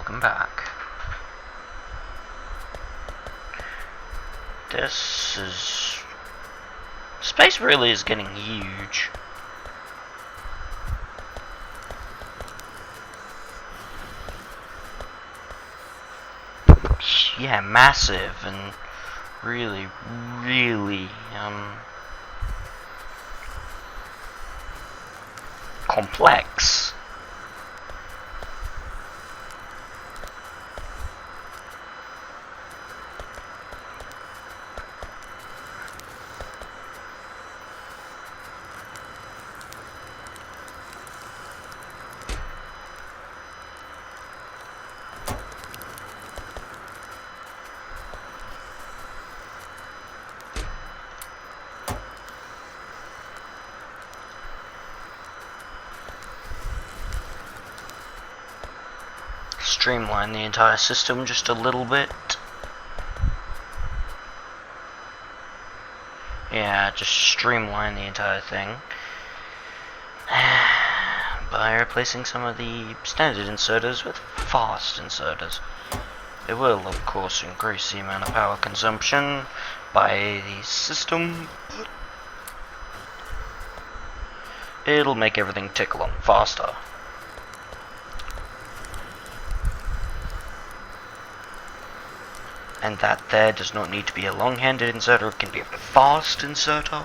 welcome back. This is... Space really is getting huge. Yeah, massive and really, really, complex. Streamline the entire system just a little bit. Yeah, just streamline the entire thing by replacing some of the standard inserters with fast inserters. It will, of course, increase the amount of power consumption by the system, but it'll make everything tick along faster. And that there does not need to be a long-handed inserter, it can be a fast inserter.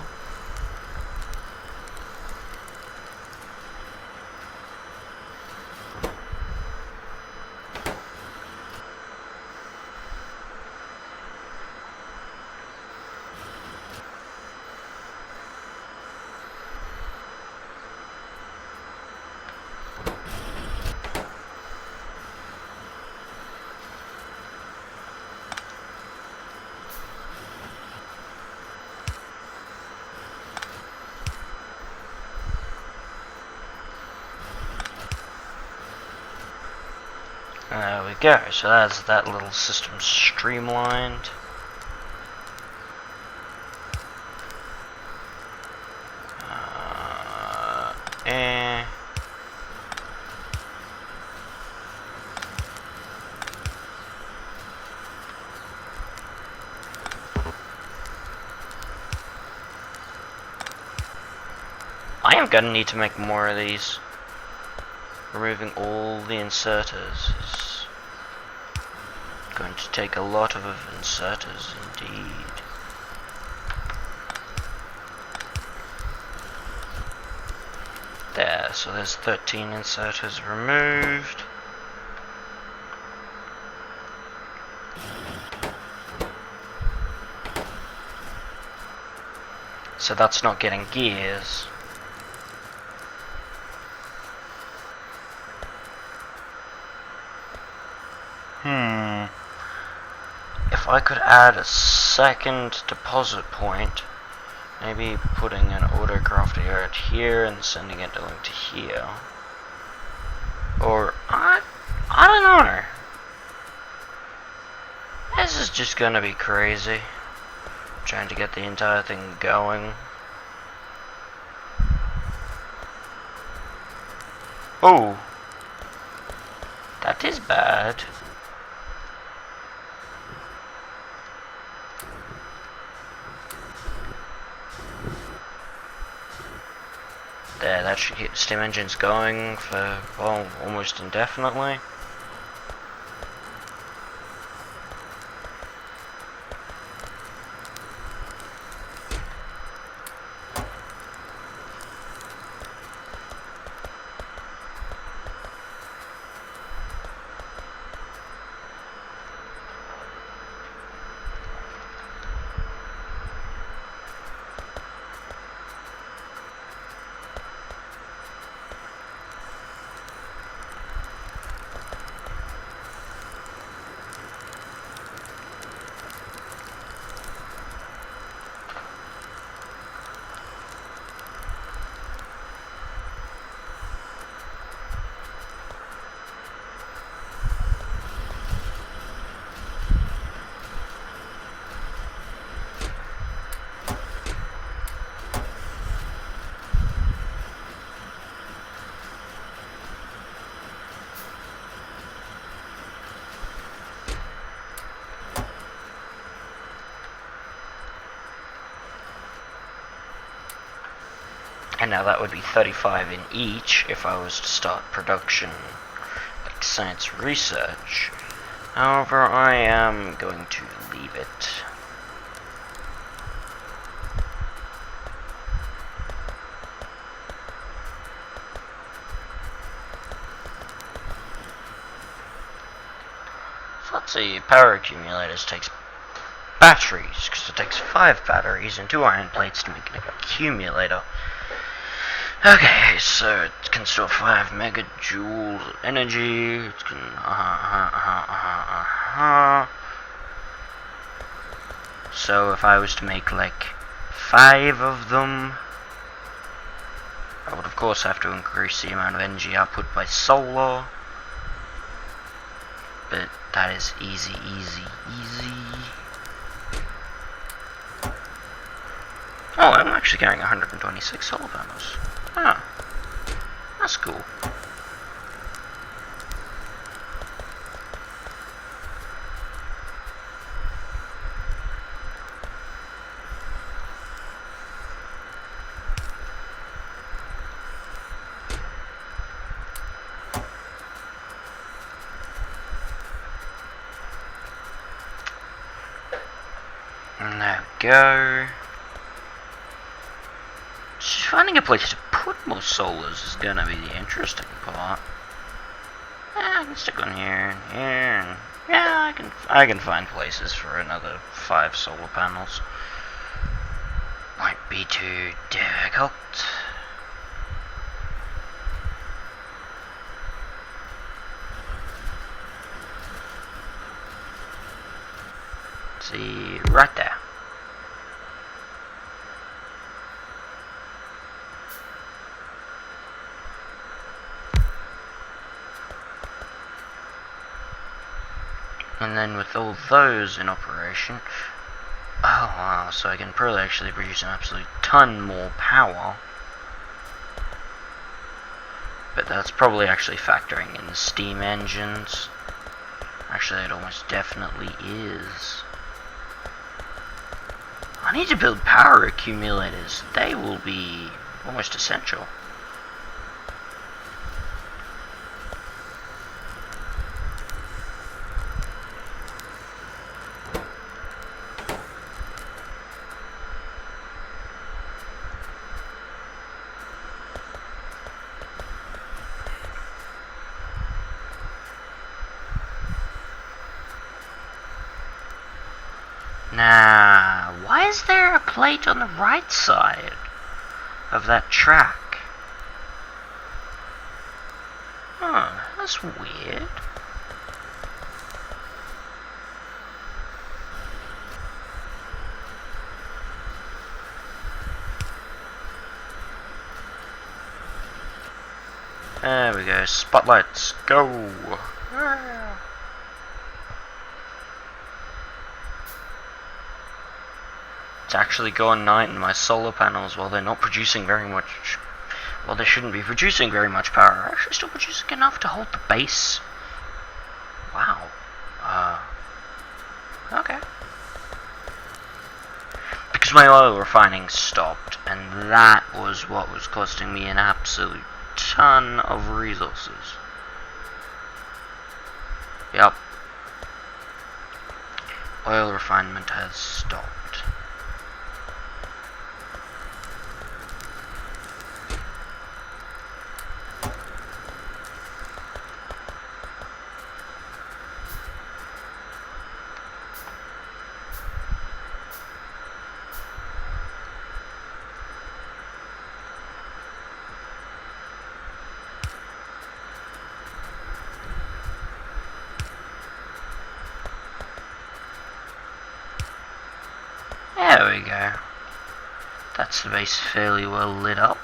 There we go, so that's that little system streamlined. I am gonna need to make more of these. Removing all the inserters is going to take a lot of inserters indeed. There, so there's 13 inserters removed. So that's not getting gears. If I could add a second deposit point, maybe putting an autocrafter yard here and sending it to here. Or, I don't know. This is just gonna be crazy. Trying to get the entire thing going. Oh. That is bad. There, that should keep the steam engines going for, well, almost indefinitely. And now that would be 35 in each if I was to start production, like science research. However, I am going to leave it. So let's see, power accumulators takes batteries, because it takes 5 batteries and 2 iron plates to make an accumulator. Okay, so it can store 5 megajoules of energy. It can So if I was to make like 5 of them, I would of course have to increase the amount of energy output by solar. But that is easy. Oh, I'm actually carrying 126 solar panels. Ah, that's cool. And there we go. Just finding a place to put more solars is gonna be the interesting part. Yeah, I can stick one here and here, and yeah, I can find places for another 5 solar panels. Might be too difficult. Let's see, right there. And then with all those in operation, oh wow, so I can probably actually produce an absolute ton more power. But that's probably actually factoring in the steam engines. Actually, it almost definitely is. I need to build power accumulators. They will be almost essential. Now, why is there a plate on the right side of that track? Huh, that's weird. There we go, spotlights, go! It's actually going night in my solar panels while they're not producing very much. Well, they shouldn't be producing very much power. They're actually still producing enough to hold the base. Wow. Okay. Because my oil refining stopped, and that was what was costing me an absolute ton of resources. Yep. Oil refinement has stopped. There we go. That's the base fairly well lit up.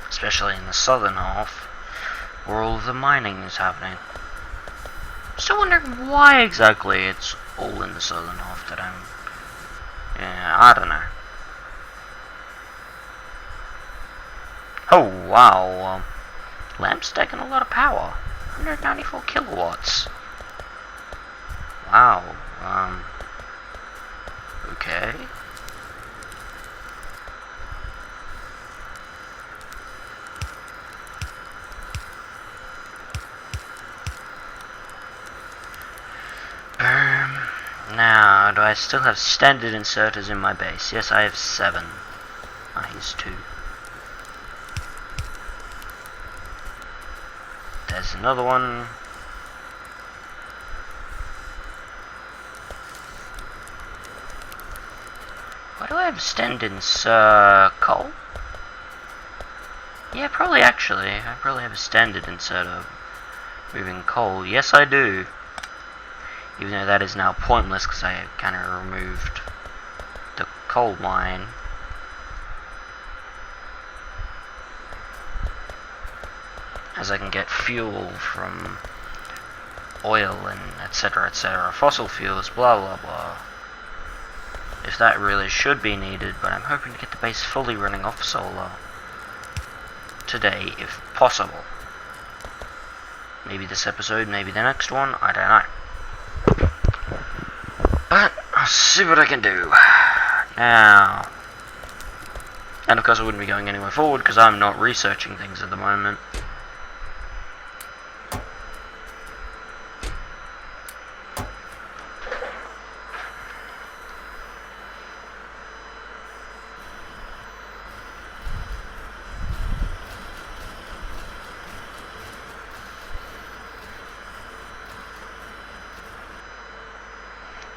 Especially in the southern half, where all of the mining is happening. Still wondering why exactly it's all in the southern half that I'm... Yeah, I don't know. Oh wow, lamp's taking a lot of power. 194 kilowatts. Wow, Okay. Now, do I still have standard inserters in my base? Yes, I have 7. Here's 2. There's another one. Why do I have standard coal? Yeah, probably actually. I probably have a standard inserter moving coal. Yes, I do. Even though that is now pointless because I kind of removed the coal mine. As I can get fuel from oil and etc, etc, fossil fuels, blah blah blah. If that really should be needed, but I'm hoping to get the base fully running off solar today, if possible. Maybe this episode, maybe the next one, I don't know. But I'll see what I can do. Now, and of course I wouldn't be going anywhere forward because I'm not researching things at the moment.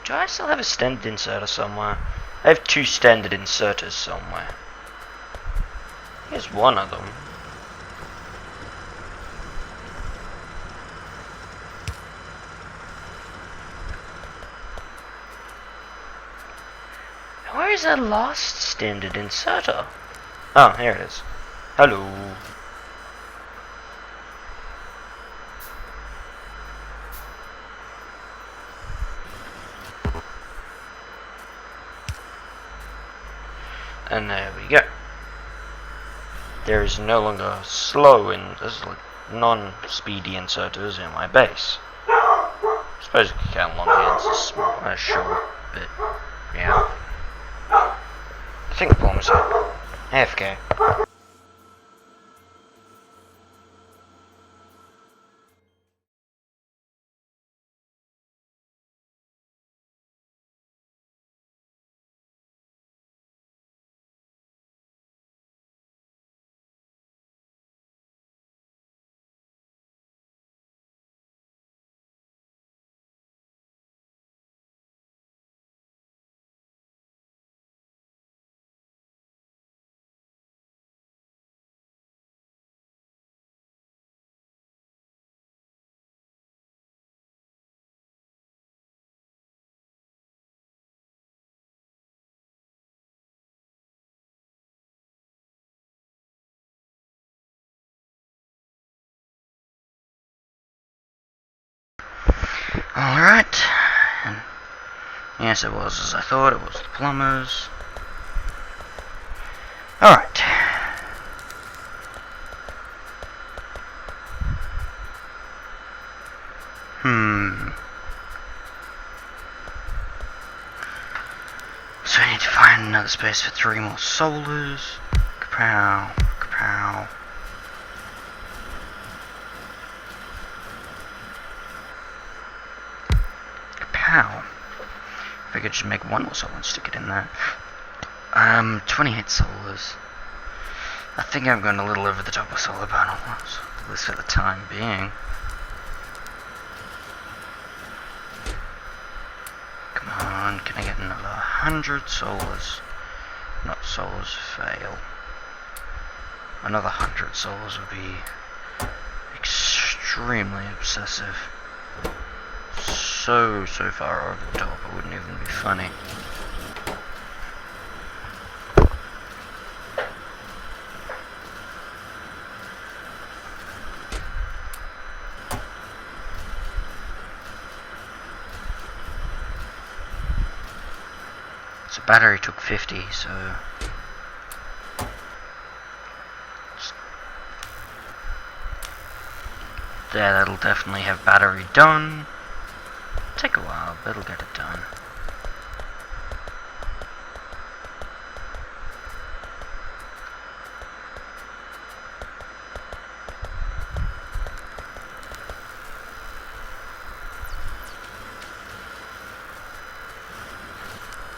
Do I still have a standard inserter somewhere? I have 2 standard inserters somewhere. Here's one of them. Where is the last standard inserter? Oh, here it is. Hello. And there we go. There is no longer slow in there's like non-speedy inserters in my base. I suppose you can count long hands as short, but yeah. I think the problem is AFK. Alright. Yes, it was as I thought, it was the plumbers. Alright. So I need to find another space for 3 more solars. Kapow, kapow. Kapow. If I could just make 1 more solar and stick it in there. 28 solars. I think I'm going a little over the top with solar panels, at least for the time being. Come on, can I get another 100 solars? Not solars fail. Another 100 solars would be extremely obsessive. So far over the top, it wouldn't even be funny. So battery took 50, so there, that'll definitely have battery done. Take a while, but it'll get it done.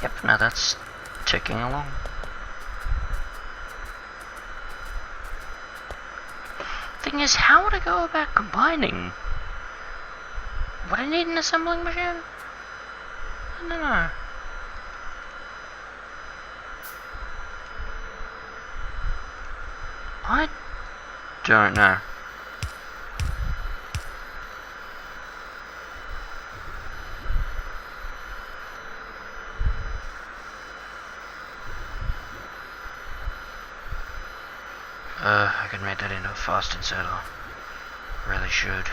Yep, now that's ticking along. Thing is, how would I go about combining? Would I need an assembling machine? I don't know. I don't know. I could make that into a fast inserter. Really should.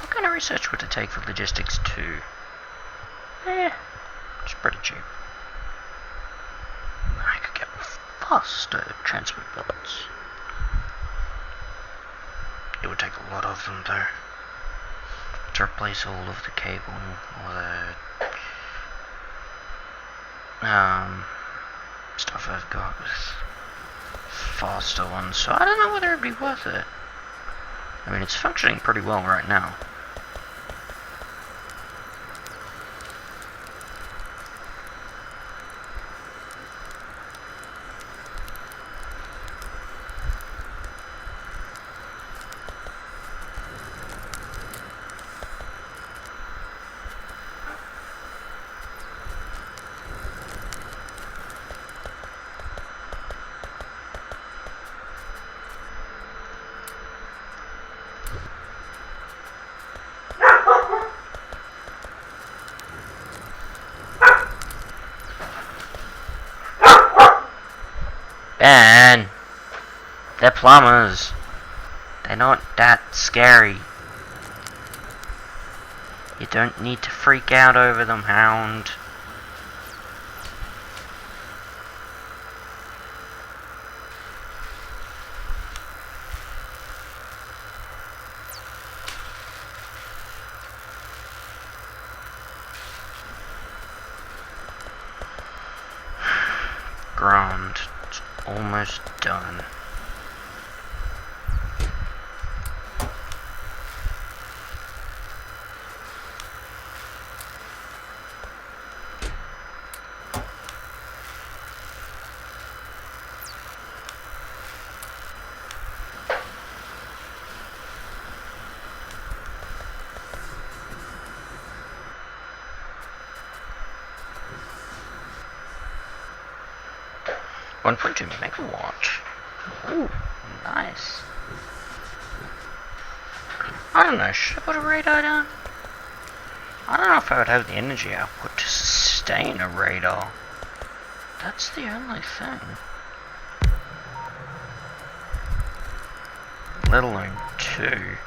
What kind of research would it take for logistics too? It's pretty cheap. I could get faster transport belts. It would take a lot of them though, to replace all of the cable or the stuff I've got with faster ones, so I don't know whether it'd be worth it. I mean, it's functioning pretty well right now. Ben, they're plumbers. They're not that scary. You don't need to freak out over them, Hound. Grand. It's almost done. .2 megawatt. Ooh, nice. I don't know, should I put a radar down? I don't know if I would have the energy output to sustain a radar. That's the only thing. Let alone 2.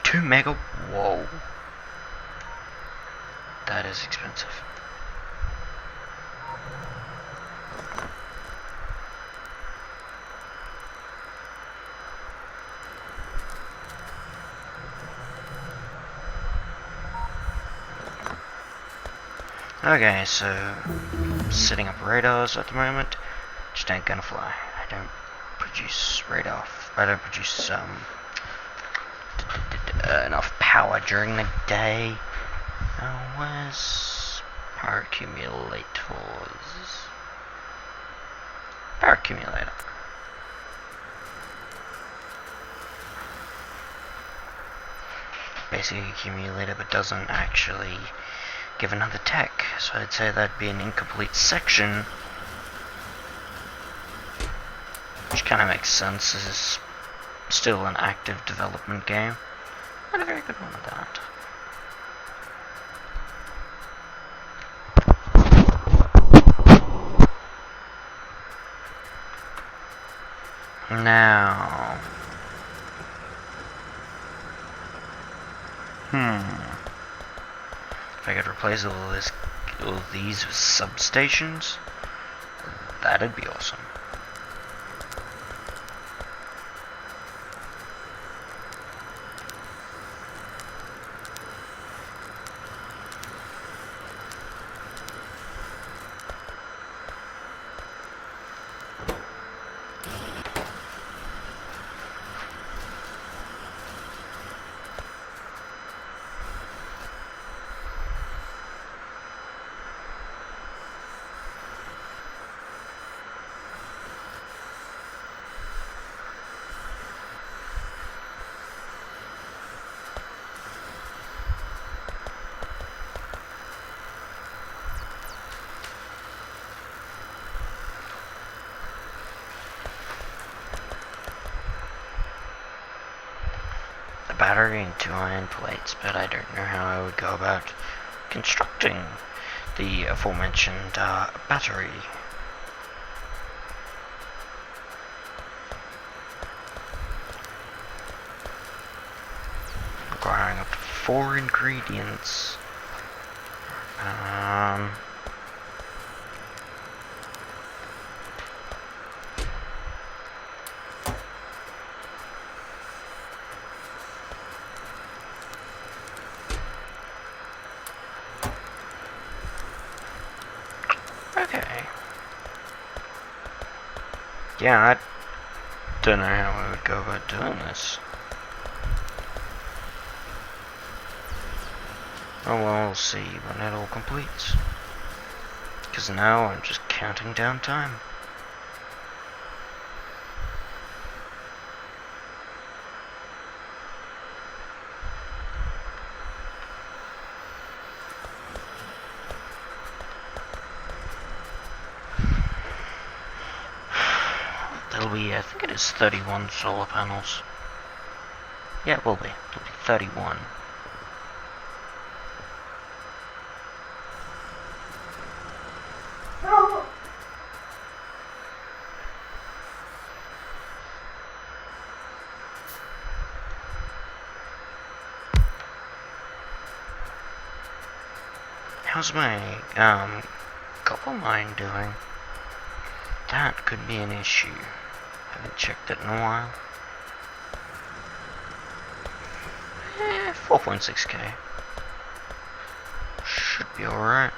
2 mega, whoa. That is expensive. Okay, so setting up radars at the moment just ain't gonna fly. I don't produce radar. I don't produce enough power during the day. Where's Power accumulators. Power accumulator. Basic accumulator, but doesn't actually give another tech. So I'd say that'd be an incomplete section. Which kind of makes sense, as it's still an active development game. Not a very good one at that. Now, if I could replace all these with substations, that'd be awesome. Battery and 2 iron plates, but I don't know how I would go about constructing the aforementioned battery. Requiring up to 4 ingredients. Okay. Yeah, I don't know how I would go about doing this. Oh well, we'll see when it all completes. Because now I'm just counting down time. That'll be, I think it is 31 solar panels. Yeah, it will be. It'll be 31. How's my copper mine doing? That could be an issue. Haven't checked it in a while. 4.6k. Should be alright.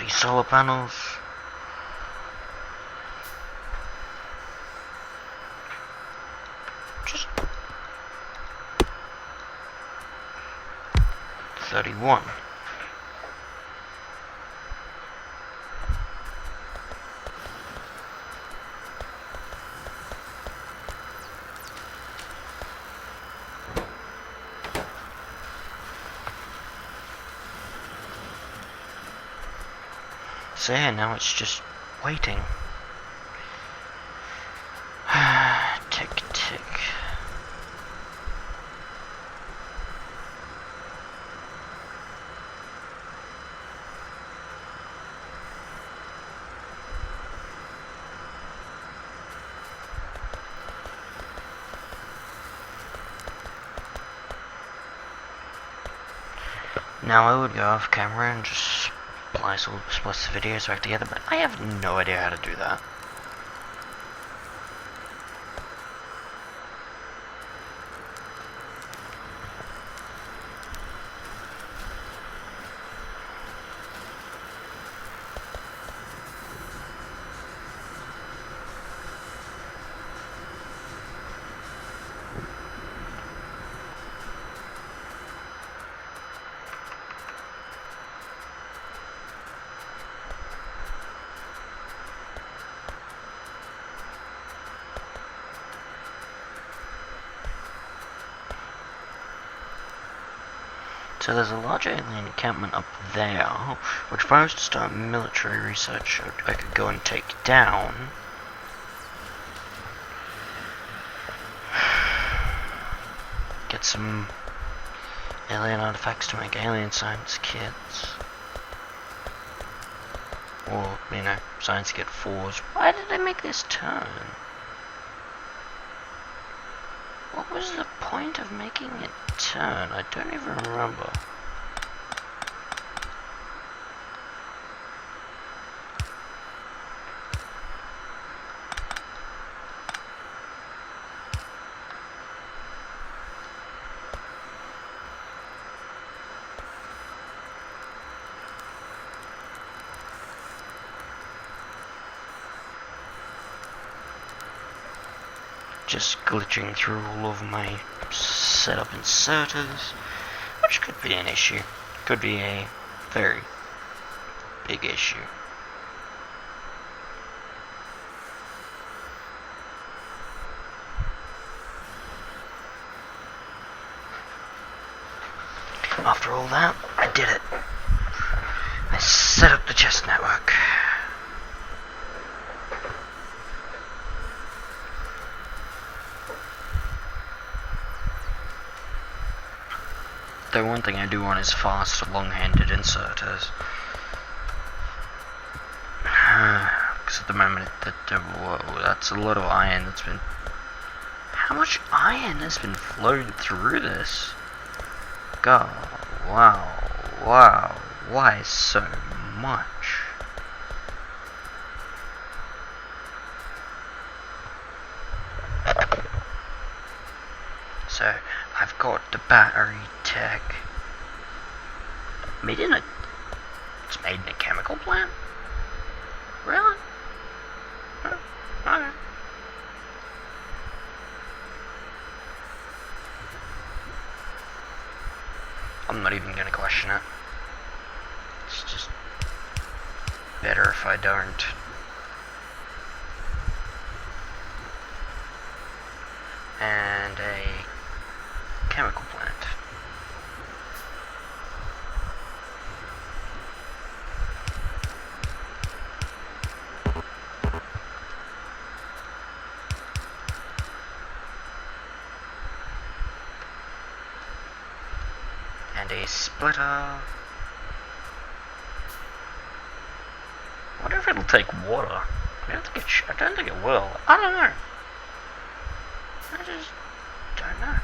Solar panels. Just 31. So yeah, now it's just waiting. Tick, tick. Now I would go off camera and just splice the videos back together, but I have no idea how to do that. So there's a large alien encampment up there, which if I was to start military research, I could go and take down. Get some alien artifacts to make alien science kits. Or, you know, science kit 4s. Why did I make this turn? What was the point of making it turn? I don't even remember. Just glitching through all of my setup inserters, which could be an issue. Could be a very big issue. After all that, I did it. I set up the chest network. The one thing I do want is fast, long-handed inserters. Because at the moment, whoa, that's a lot of iron that's been... How much iron has been flowing through this? God, wow, why so much? So, I've got the battery tech. It's made in a chemical plant? Really? Oh, okay. I'm not even gonna question it. It's just better if I don't. And a chemical plant. And a splitter. I wonder if it'll take water. I don't think it will. I don't know. I just don't know.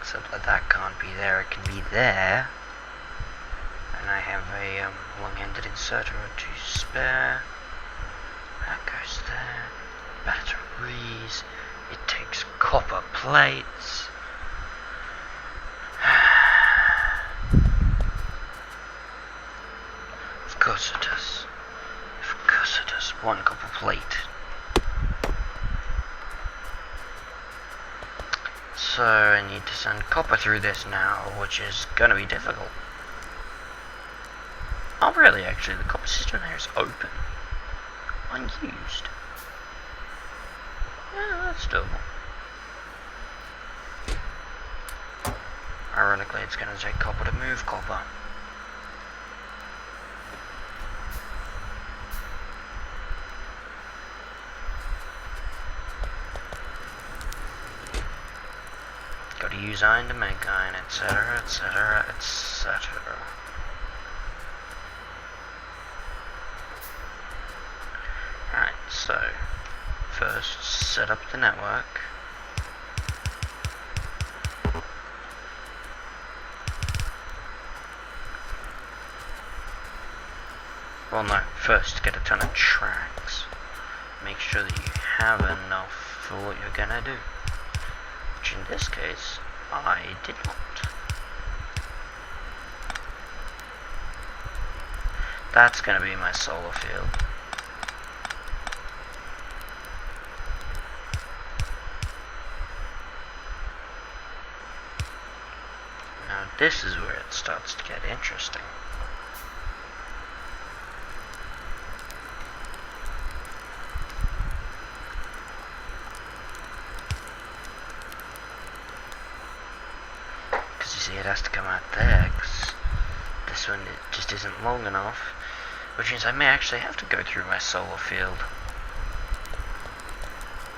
Except that can't be there, it can be there. And I have a long-handed inserter or two spare. That goes there. Batteries. It takes copper plates. Of course it does. Of course it does. One copper plate. So I need to send copper through this now, which is gonna be difficult. Oh really, actually, the copper system there is open. Unused. Yeah, that's doable. Ironically, it's going to take copper to move copper. Got to use iron to make iron, etc, etc, etc. Alright, so first set up the network. Well, no, first get a ton of tracks. Make sure that you have enough for what you're gonna do. Which in this case, I did not. That's gonna be my solar field. Now this is where it starts to get interesting. See, it has to come out there, because this one it just isn't long enough, which means I may actually have to go through my solar field.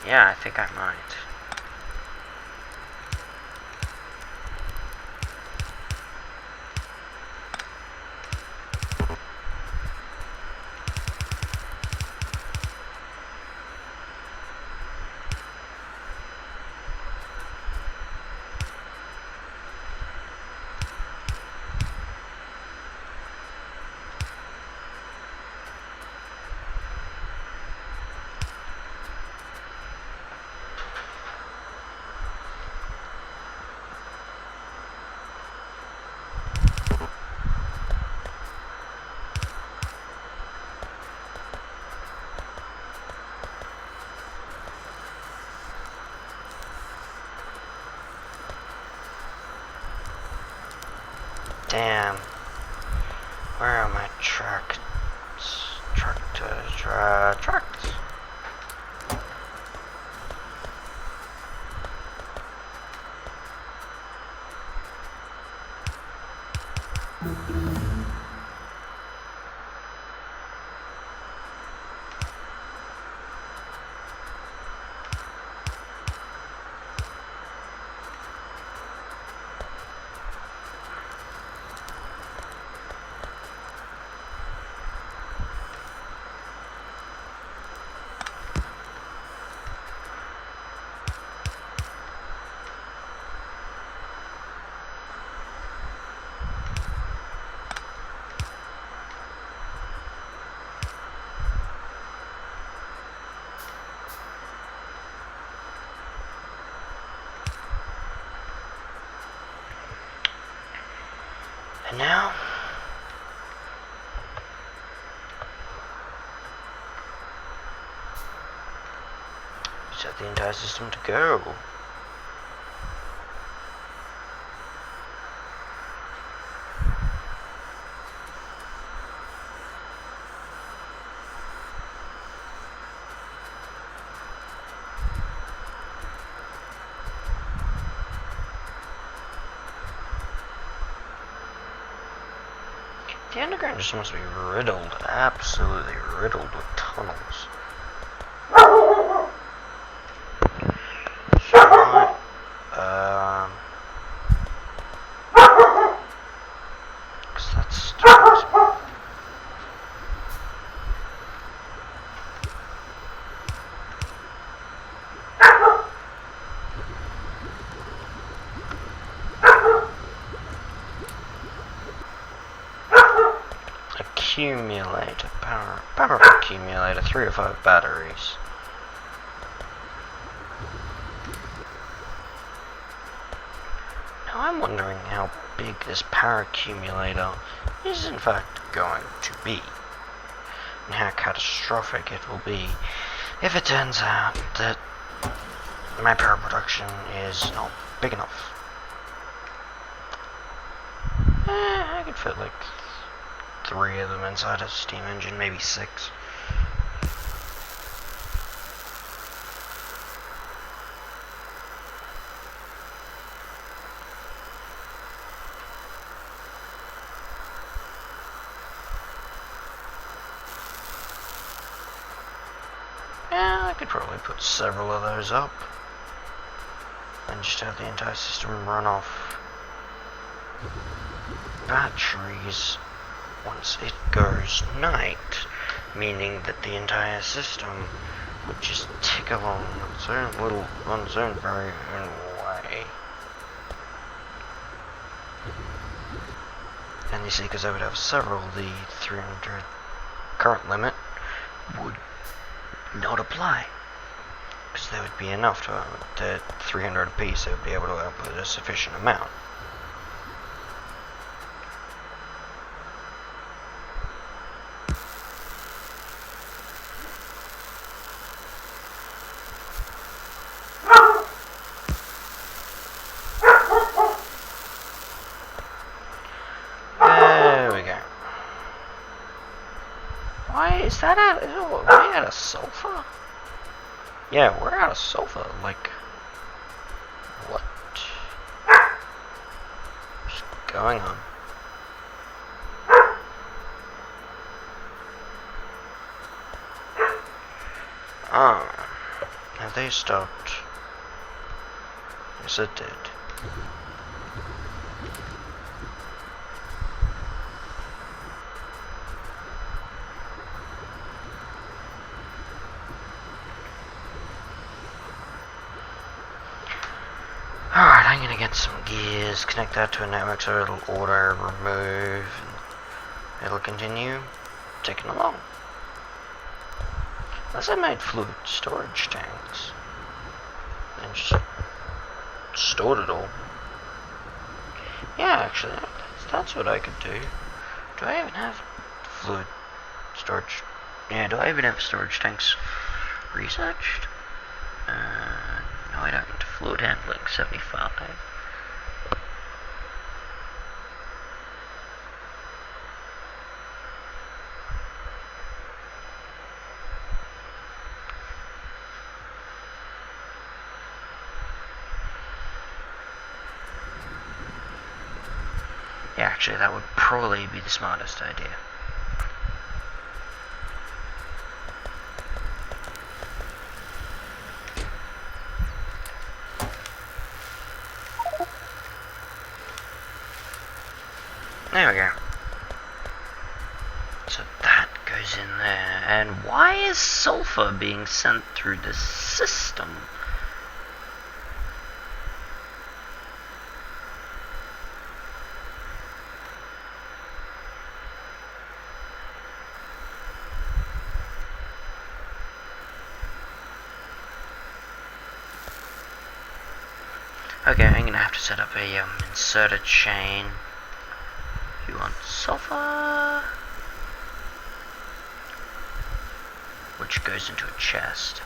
Yeah, I think I might. Damn. Where are my tracks? Tracks. And now, set the entire system to go. The underground just must be riddled, absolutely riddled with tunnels. So, cause that's accumulator, power accumulator, 3 or 5 batteries. Now I'm wondering how big this power accumulator is in fact going to be, and how catastrophic it will be if it turns out that my power production is not big enough. I could fit like 3 of them inside a steam engine, maybe 6. I could probably put several of those up and just have the entire system run off batteries once it goes night, meaning that the entire system would just tick along on its own very own way. And you see, because I would have several, the 300 current limit would not apply, because there would be enough to 300 apiece. They would be able to output a sufficient amount. Is that out? Are we out of sulfur? Yeah, we're out of sulfur. Like, what? What's going on? Oh, have they stopped? Yes, it did. Alright, I'm gonna get some gears, connect that to a network so it'll auto remove, and it'll continue ticking along. Unless I made fluid storage tanks and just stored it all. Yeah, actually, that's what I could do. Do I even have fluid storage? Yeah, do I even have storage tanks researched? No, I don't. Fluid handling 75. Yeah, actually, that would probably be the smartest idea. There we go. So that goes in there. And why is sulfur being sent through this system? Okay, I'm gonna have to set up a inserter chain. You want sulfur, which goes into a chest.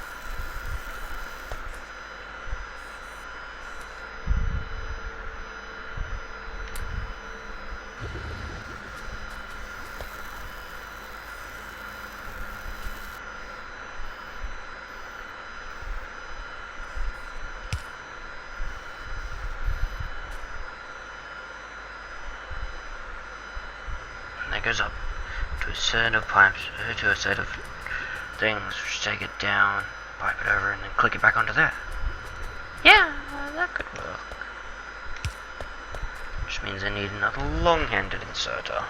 That goes up to a set of pipes, to a set of things, which take it down, pipe it over, and then click it back onto there. Yeah, that could work. Which means I need another long-handed inserter.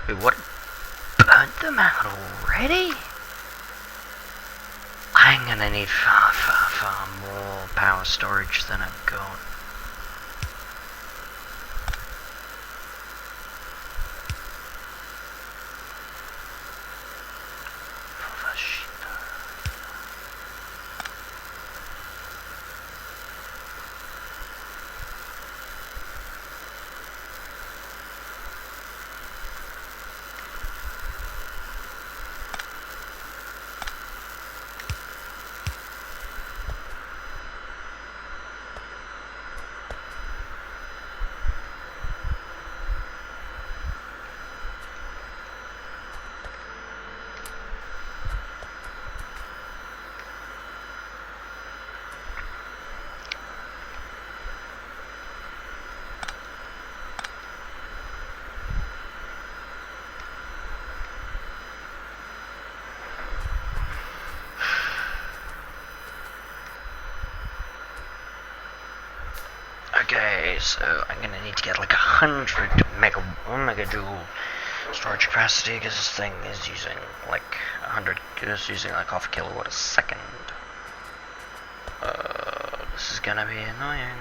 Wait, what? Burnt them out already? I'm gonna need far more power storage than I've got. Okay, so I'm gonna need to get like 100 megajoule storage capacity because this thing is using like 100, it's using like half a kilowatt a second. This is gonna be annoying.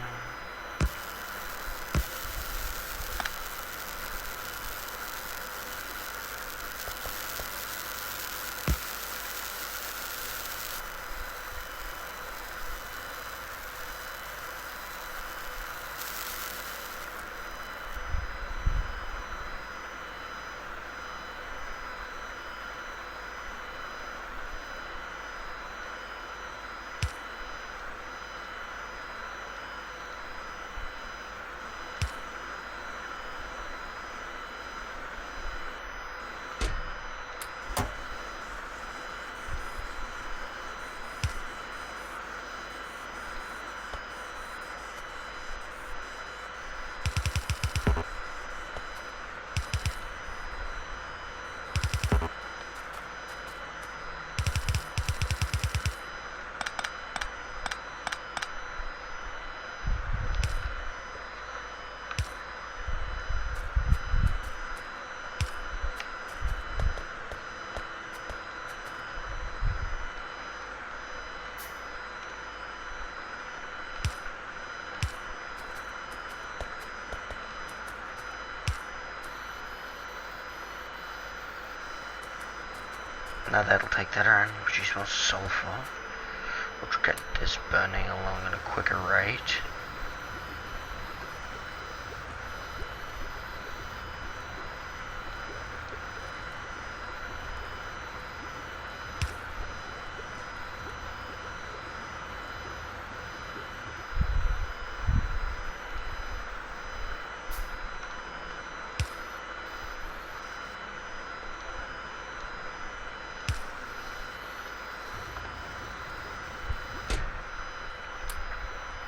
Now that'll take that iron, produce more sulfur, which will get this burning along at a quicker rate.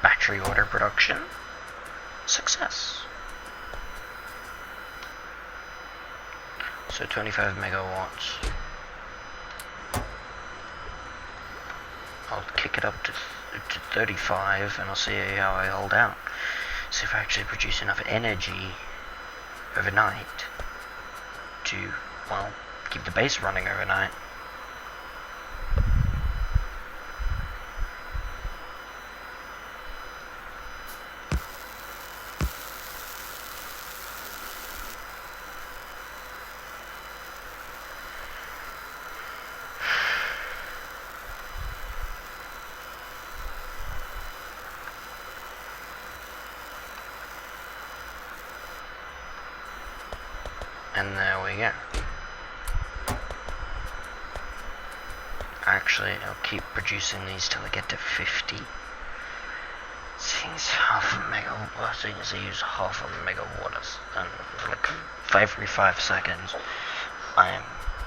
Battery order production. Success. So 25 megawatts. I'll kick it up to 35 and I'll see how I hold out. See if I actually produce enough energy overnight to, well, keep the base running overnight. And there we go. Actually, I'll keep producing these till I get to 50. Seems half a megawatt, so you can see use half a megawatt and like every 5 seconds. I am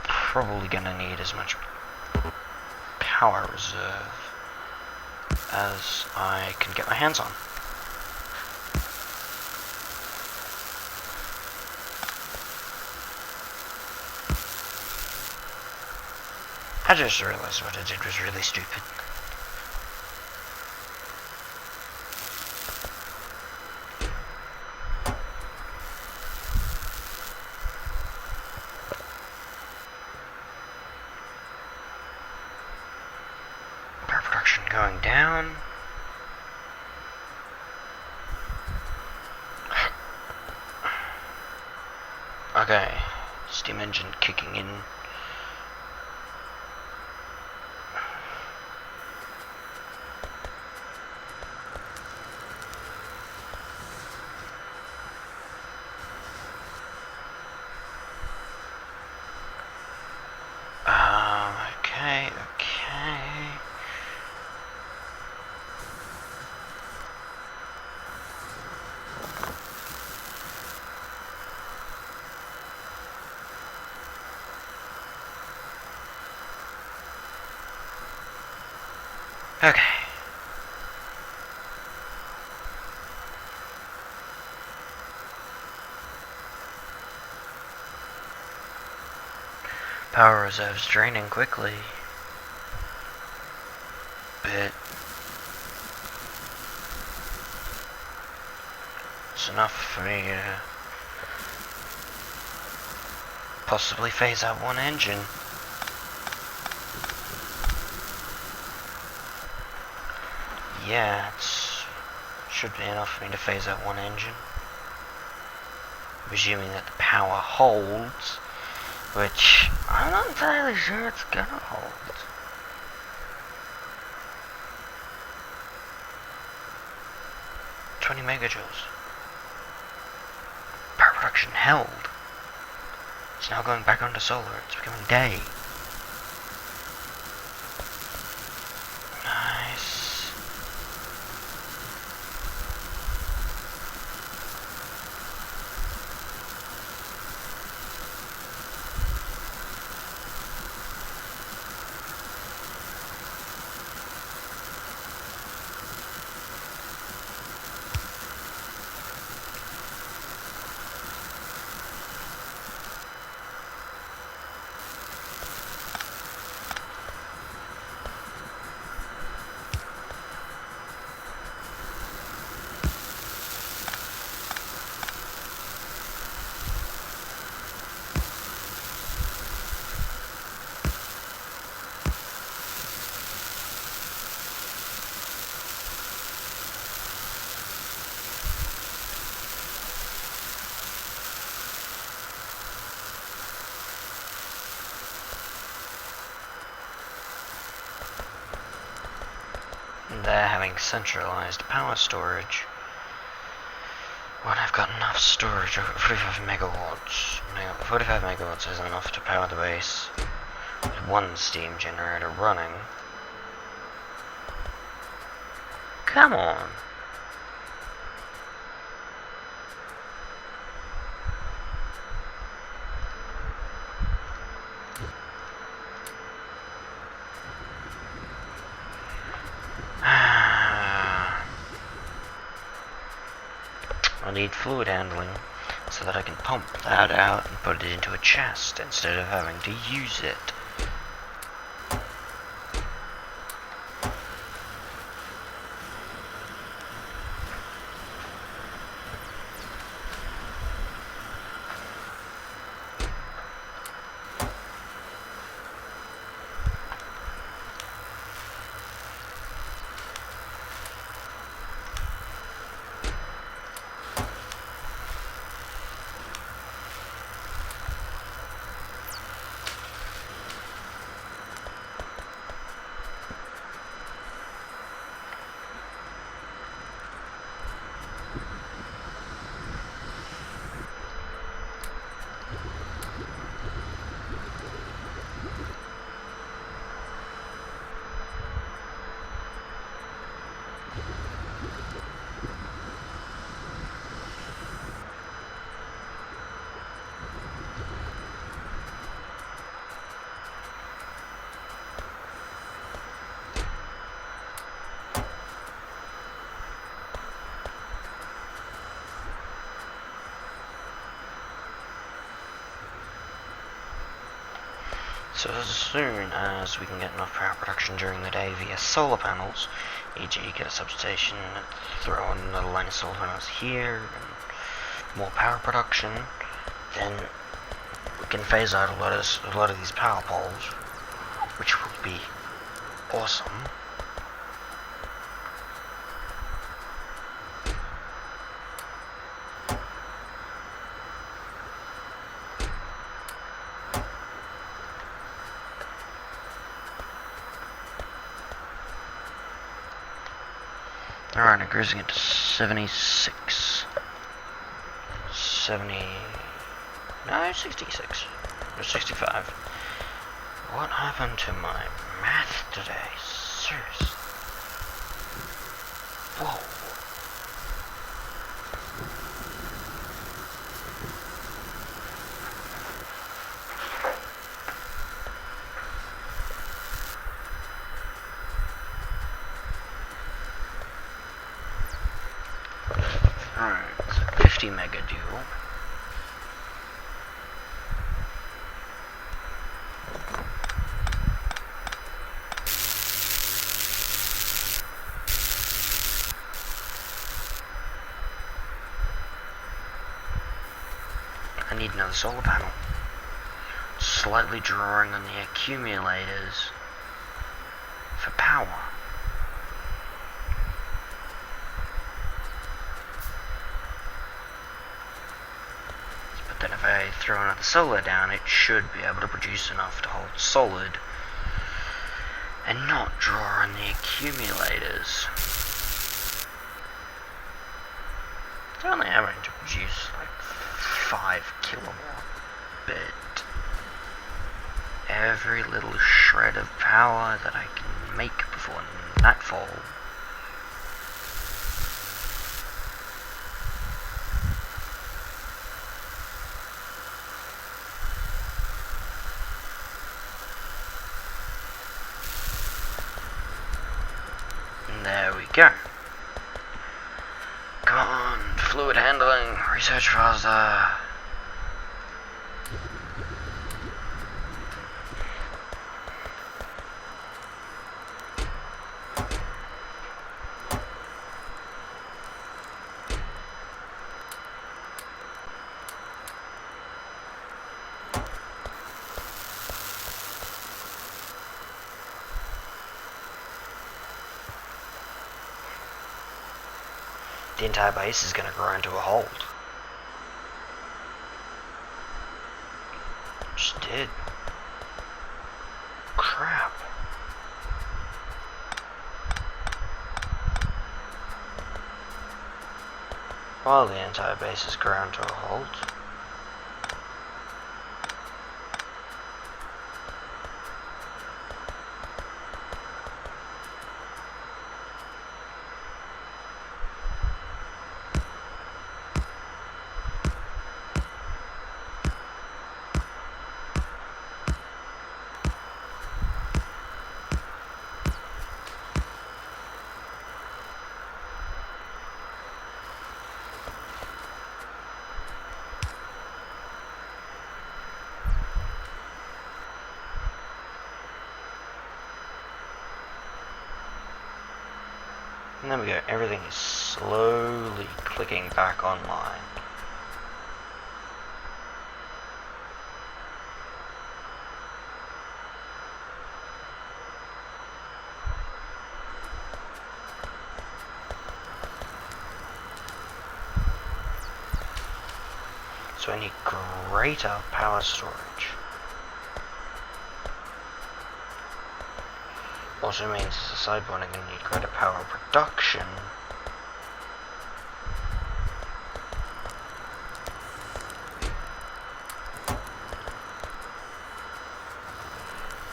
probably gonna need as much power reserve as I can get my hands on. I just realized what I did was really stupid. Power production going down. Okay, steam engine kicking in. Okay. Power reserves draining quickly. But It's enough for me to possibly phase out one engine. Yeah, should be enough for me to phase out one engine. Presuming that the power holds, which I'm not entirely sure it's gonna hold. Megajoules. Power production held. It's now going back onto solar. It's becoming day. Nice. They're having centralized power storage. When I've got enough storage, I've got 45 megawatts. 45 megawatts is enough to power the base with one steam generator running. Come on. I need fluid handling so that I can pump that out and put it into a chest instead of having to use it. So as soon as we can get enough power production during the day via solar panels, e.g. get a substation, throw in another line of solar panels here, and more power production, then we can phase out a lot of these power poles, which will be awesome. Alright, I'm cruising it to 76. 66. Or 65. What happened to my math today? Seriously. Whoa. Alright, 50 megajoule. I need another solar panel. Slightly drawing on the accumulators for power. But then if I throw another solar down, it should be able to produce enough to hold solid and not draw on the accumulators. It's only having to produce like 5 kilowatt, but every little shred of power that I can make before nightfall and there we go. Come on, fluid handling, research faster. The entire base is going to grow into a hold. Just did. Crap. While the entire base is grown to a halt. And there we go, everything is slowly clicking back online. So I need greater power storage. Also means as a side point I'm going to need greater power production.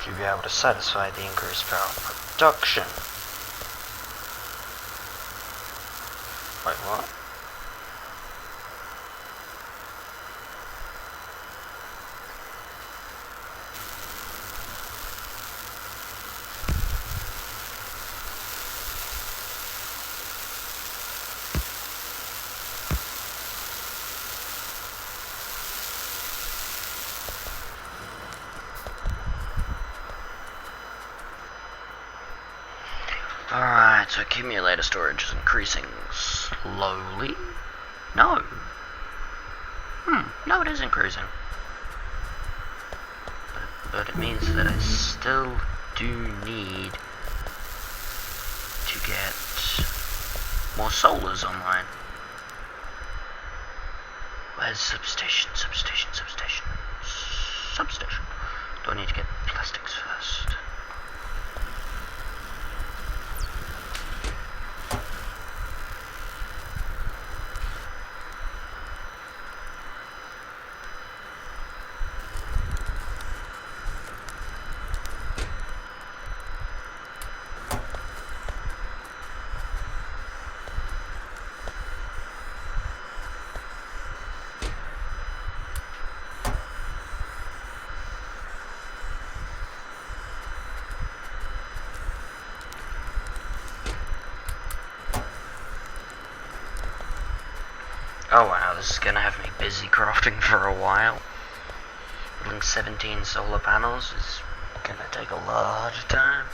To be able to satisfy the increased power production. Wait, what? Alright, so accumulator storage is increasing slowly. No. No, it is increasing. But it means that I still do need to get more solars online. Where's substation? Substation. Do I need to get plastics first? Oh wow, this is gonna have me busy crafting for a while. Building 17 solar panels is gonna take a lot of time.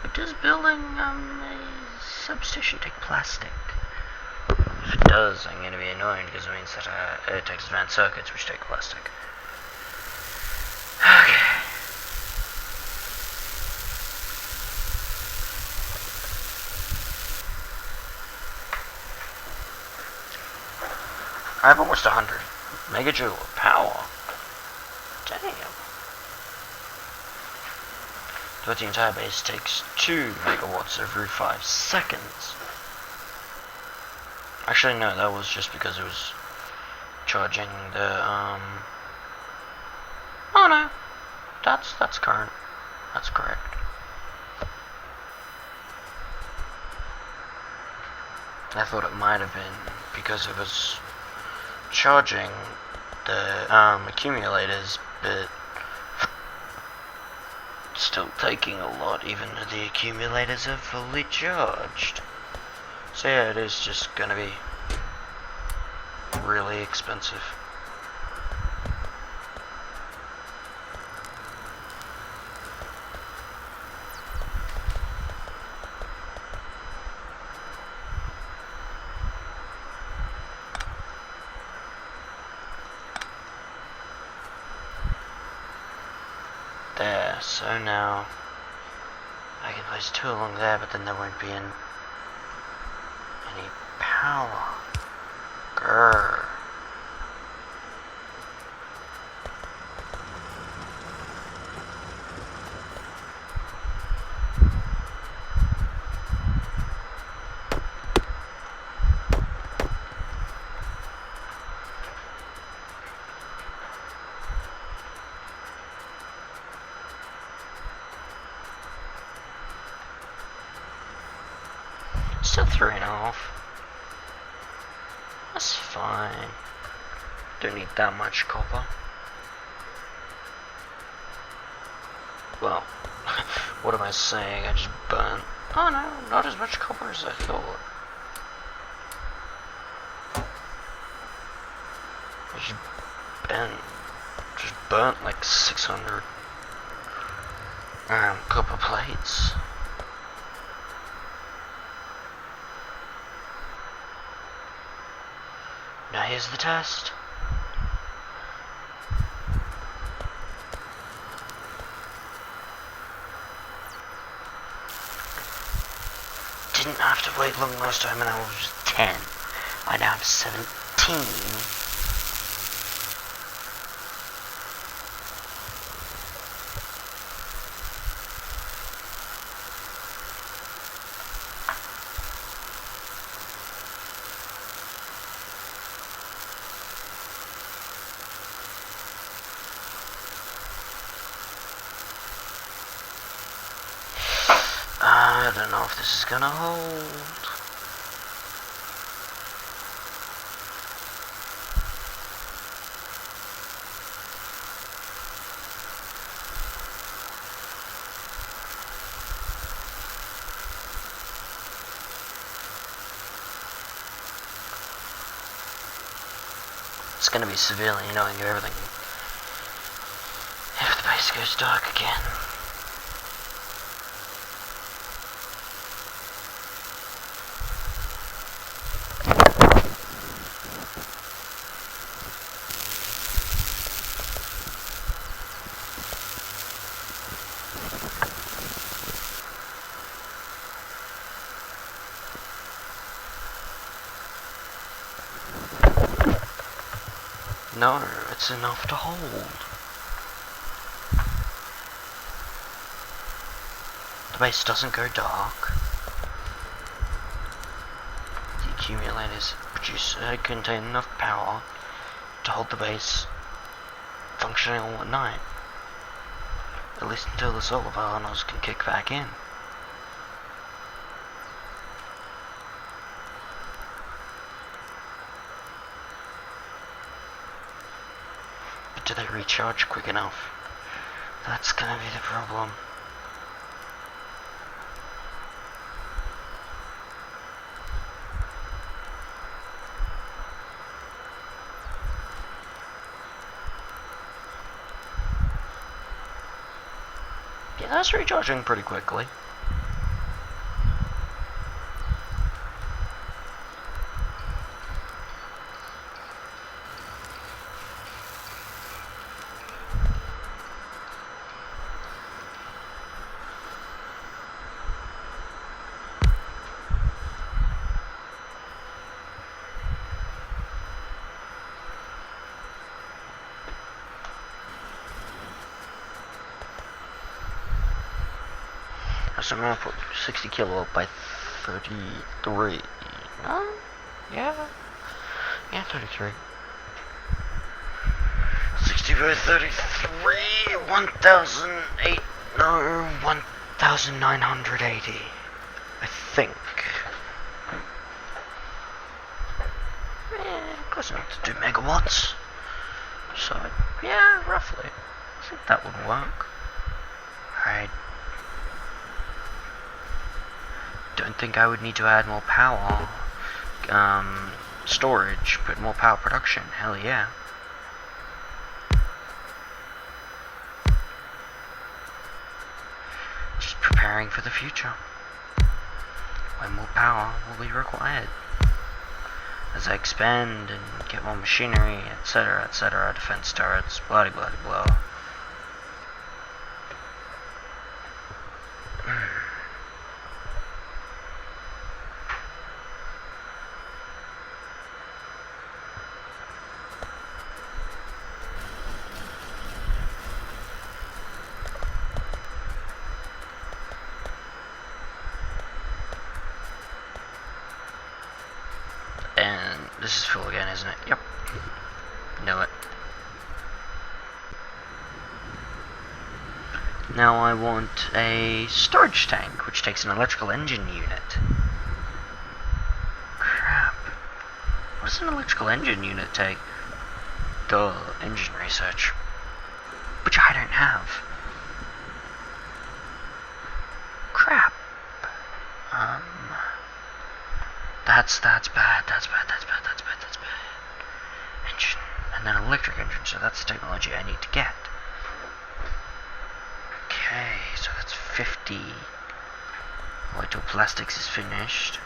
But does building a substation take plastic? if it does, I'm going to be annoyed because it means that it takes advanced circuits, which take plastic. Okay. I have almost 100 megajoule of power. Damn. But the entire base takes 2 megawatts every 5 seconds. Actually, no, that was just because it was charging the, oh no, that's current. That's correct. I thought it might have been because it was charging the accumulators, but still taking a lot even though the accumulators are fully charged. So yeah, it is just gonna be really expensive. There, so now I can place 2 along there, but then there won't be any power. Grrr. Still 3.5. That's fine. Don't need that much copper. Well, what am I saying? I just burnt. Oh no, not as much copper as I thought. I just burnt like 600 copper plates. Now here's the test. Didn't have to wait long last time and I was 10. I now have 17. I don't know if this is gonna hold. It's gonna be severely annoying if everything, if the base goes dark again. No, it's enough to hold. The base doesn't go dark. The accumulators contain enough power to hold the base functioning all at night. At least until the solar panels can kick back in. Do they recharge quick enough? That's gonna be the problem. Yeah, that's recharging pretty quickly. So I'm gonna put 60 kilowatt by 33. No? Yeah. Yeah, 33. 60 by 33, 1,008, no, 1,980, I think. Close enough to 2 megawatts. So, yeah, roughly. I think that would work. I don't think I would need to add more power, storage, but more power production. Hell yeah. Just preparing for the future, when more power will be required. As I expand and get more machinery, etc., etc., defense turrets, blah blah blah blah. And this is full again, isn't it? Yep. Know it. Now I want a storage tank, which takes an electrical engine unit. Crap. What does an electrical engine unit take? Duh, engine research. Which I don't have. Crap. That's bad. Engine. And then electric engine, so that's the technology I need to get. Okay, so that's 50. Wait till plastics is finished.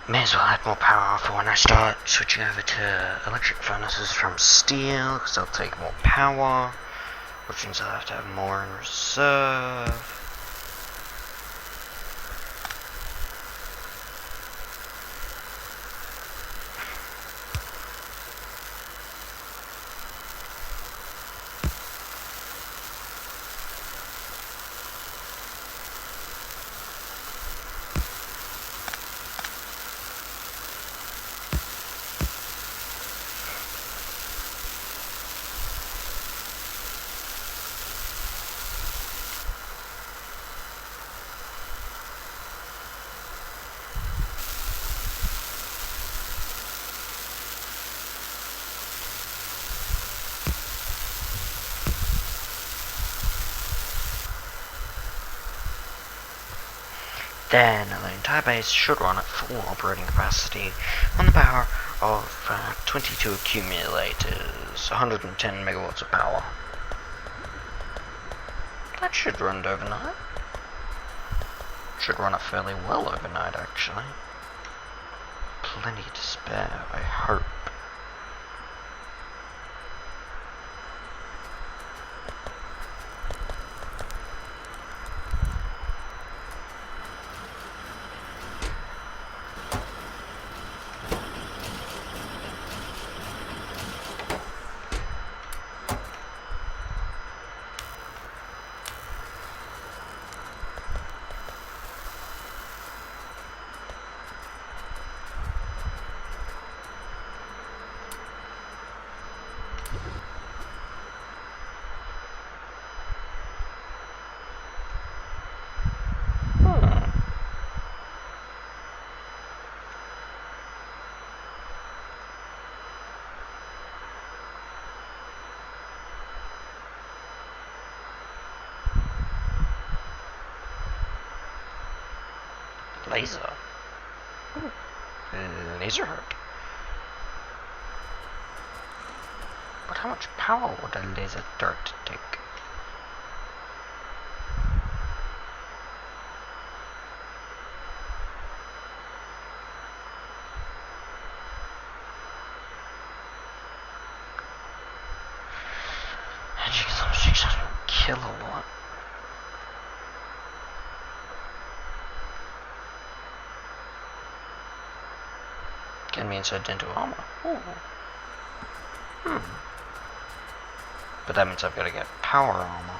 May as well add more power for when I start switching over to electric furnaces from steel, because they'll take more power, which means I'll have to have more in reserve. Then the entire base should run at full operating capacity on the power of 22 accumulators, 110 megawatts of power. That should run overnight. Should run it fairly well overnight, actually. Plenty to spare, I hope. Laser. Ooh. Laser hurt. But how much power would a laser dart take? Energy consumption 600 kilowatt. Can be inserted into armor. Ooh. But that means I've got to get power armor.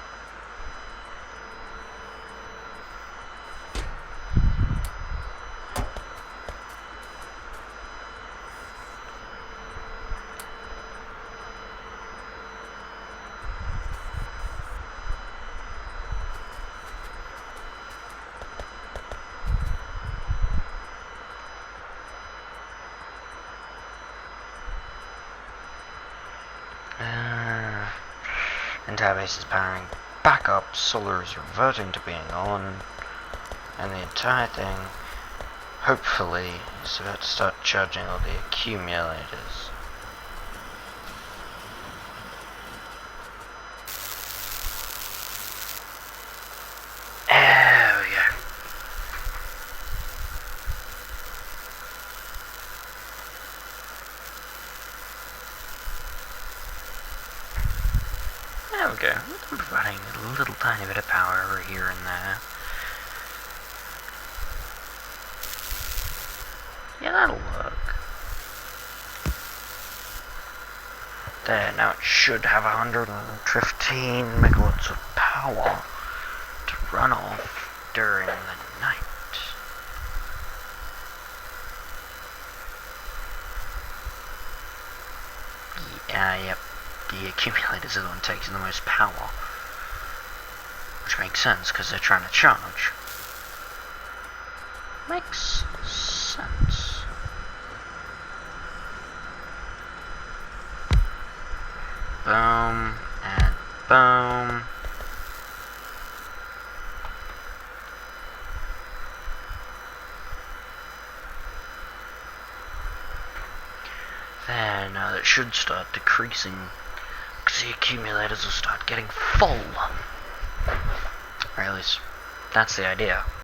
Entire base is powering back up, solar is reverting to being on, and the entire thing, hopefully, is about to start charging all the accumulators. There we go. There we go. I'm providing a little tiny bit of power over here and there. Yeah, that'll work. There, now it should have 115 megawatts of power to run off during the night. Yep. The accumulators are the one taking the most power. Which makes sense, because they're trying to charge. Makes sense. Boom, and boom. There, now that should start decreasing. Because the accumulators will start getting full. Or at least, that's the idea.